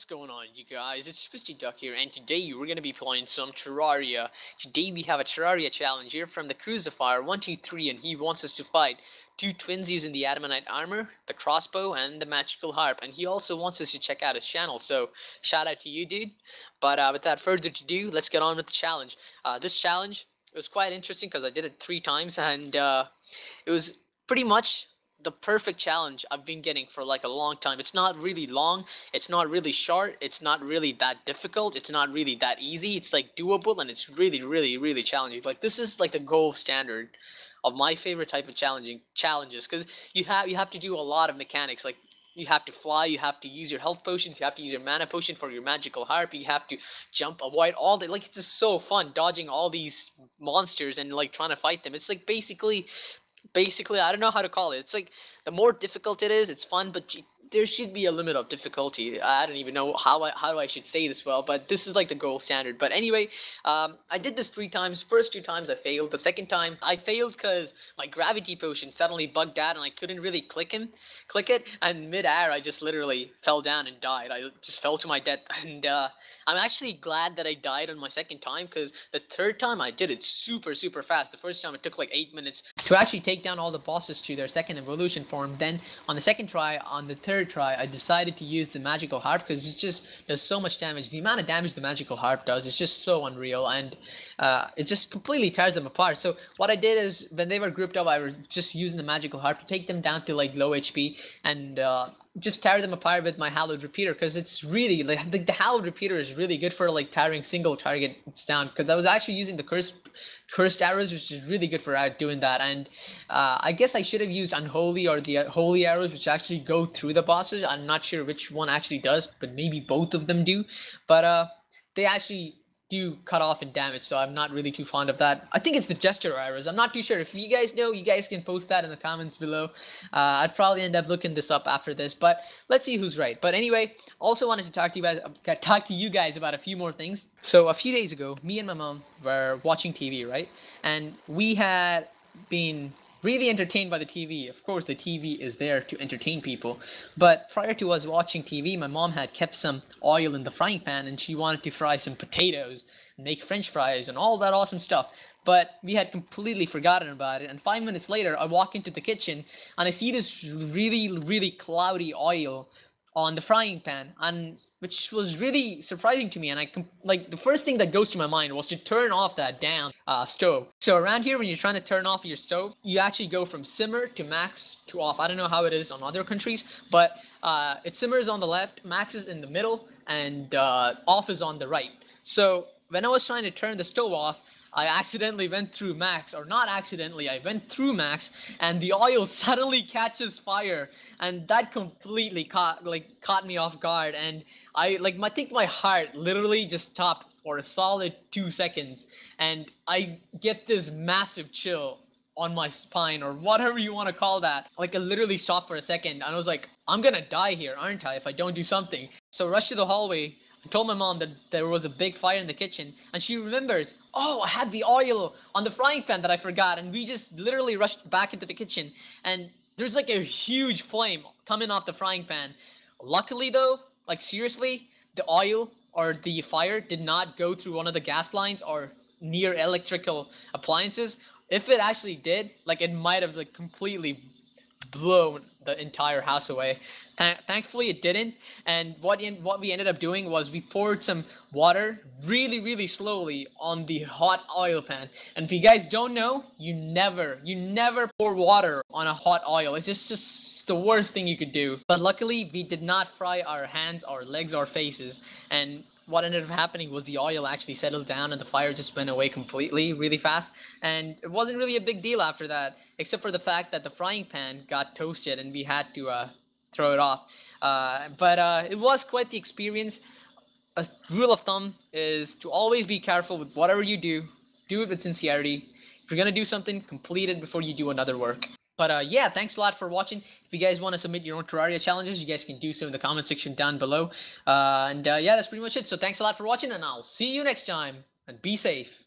What's going on, you guys? It's TwistedDuck here, and today we're going to be playing some Terraria. Today we have a Terraria challenge here from the Crucifier123, and he wants us to fight two twins using the Adamantite armor, the crossbow, and the magical harp. And he also wants us to check out his channel, so shout out to you, dude. But without further ado, let's get on with the challenge. This challenge was quite interesting because I did it 3 times, and it was pretty much the perfect challenge I've been getting for like a long time. It's not really long, it's not really short, it's not really that difficult, it's not really that easy. It's like doable, and it's really challenging. Like, this is like the gold standard of my favorite type of challenges, because you have to do a lot of mechanics. Like, you have to fly, you have to use your health potions, you have to use your mana potion for your magical harp, you have to jump, avoid all the, like, it's just so fun dodging all these monsters and like trying to fight them. It's like basically I don't know how to call it. It's like, the more difficult it is, it's fun, but there should be a limit of difficulty. I don't even know how I should say this well, but this is like the gold standard. But anyway, I did this 3 times. First 2 times I failed. The second time I failed because my gravity potion suddenly bugged out and I couldn't really click it, and mid-air I just literally fell down and died. I just fell to my death, and I'm actually glad that I died on my second time, because the third time I did it super fast. The first time it took like 8 minutes to actually take down all the bosses to their second evolution form. Then on the second try, on the third try, I decided to use the magical harp because it just does so much damage. The amount of damage the magical harp does is just so unreal, and it just completely tears them apart. So what I did is, when they were grouped up, I was just using the magical harp to take them down to like low HP and just tear them apart with my Hallowed repeater, because it's really like the Hallowed repeater is really good for like tearing single targets down, because I was actually using the cursed arrows, which is really good for doing that. And I guess I should have used unholy or the holy arrows, which actually go through the bosses. I'm not sure which one actually does, but maybe both of them do. But they actually do cut off in damage, so I'm not really too fond of that. I think it's the gesture arrows. I'm not too sure. If you guys know, you guys can post that in the comments below. I'd probably end up looking this up after this, but let's see who's right. But anyway, also wanted to talk to you guys about a few more things. So a few days ago, me and my mom were watching TV, right? And we had been really entertained by the TV. Of course, the TV is there to entertain people. But prior to us watching TV, my mom had kept some oil in the frying pan, and she wanted to fry some potatoes, make French fries, and all that awesome stuff. But we had completely forgotten about it. And 5 minutes later, I walk into the kitchen, and I see this really cloudy oil on the frying pan, and which was really surprising to me. And like, the first thing that goes to my mind was to turn off that damn stove. So around here, when you're trying to turn off your stove, you actually go from simmer to max to off. I don't know how it is on other countries, but it simmers on the left, max is in the middle, and off is on the right. So when I was trying to turn the stove off, I accidentally went through max, or not accidentally, I went through max, and the oil suddenly catches fire, and that completely caught me off guard. And I think my heart literally just stopped for a solid 2 seconds, and I get this massive chill on my spine, or whatever you want to call that. Like, I literally stopped for a second, and I was like, I'm gonna die here, aren't I, if I don't do something? So I rushed to the hallway. I told my mom that there was a big fire in the kitchen, and she remembers, oh, I had the oil on the frying pan that I forgot, and we just literally rushed back into the kitchen, and there's like a huge flame coming off the frying pan. Luckily though, like, seriously, the oil or the fire did not go through one of the gas lines or near electrical appliances. If it actually did, like, it might have like completely blown the entire house away. Thankfully it didn't. And what we ended up doing was we poured some water really slowly on the hot oil pan. And if you guys don't know, you never pour water on a hot oil. It's just the worst thing you could do. But luckily we did not fry our hands, our legs, our faces. And what ended up happening was the oil actually settled down, and the fire just went away completely, really fast. And it wasn't really a big deal after that, except for the fact that the frying pan got toasted and we had to throw it off. But it was quite the experience. A rule of thumb is to always be careful with whatever you do. Do it with sincerity. If you're gonna do something, complete it before you do another work. But yeah, thanks a lot for watching. If you guys want to submit your own Terraria challenges, you guys can do so in the comment section down below. Yeah, that's pretty much it. So thanks a lot for watching, and I'll see you next time. And be safe.